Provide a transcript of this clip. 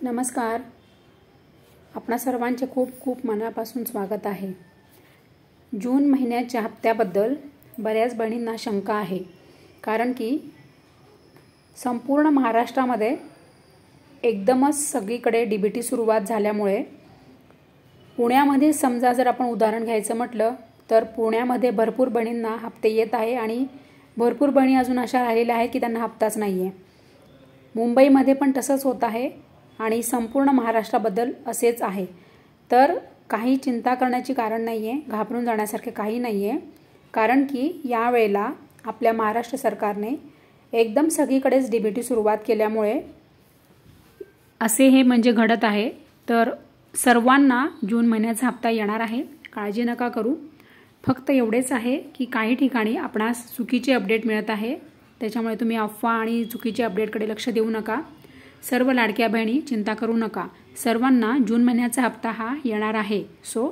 नमस्कार. आपणा सर्वांचे खूप खूप मनापासून स्वागत आहे. जून महिन्याच्या हप्त्याबद्दल बऱ्याच बहिणींना शंका आहे, कारण की संपूर्ण महाराष्ट्रामध्ये एकदमच सगळीकडे डीबीटी सुरुवात झाल्यामुळे पुण्यामध्ये समजा जर आपण उदाहरण घ्यायचं म्हटलं तर पुण्यामध्ये भरपूर बहिणींना हप्ते येत आहे आणि भरपूर बहिणी अजून अशा राहिलेल्या आहेत की त्यांना हप्ताच नाही आहे. मुंबईमध्ये पण तसंच होत आहे आणि संपूर्ण महाराष्ट्राबद्दल असेच आहे. तर काही चिंता करण्याची कारण नाही आहे, घाबरून जाण्यासारखे काही नाही आहे, कारण की यावेळेला आपल्या महाराष्ट्र सरकारने एकदम सगळीकडेच डीबीटी सुरुवात केल्यामुळे असे हे म्हणजे घडत आहे. तर सर्वांना जून महिन्याचा हप्ता येणार आहे, काळजी नका करू. फक्त एवढेच आहे की काही ठिकाणी आपणास चुकीचे अपडेट मिळत आहे, त्याच्यामुळे तुम्ही अफवा आणि चुकीचे अपडेटकडे लक्ष देऊ नका. सर्व लाडक्या बहिणी चिंता करू नका, सर्वांना जून महिन्याचा हप्ता हा येणार आहे. सो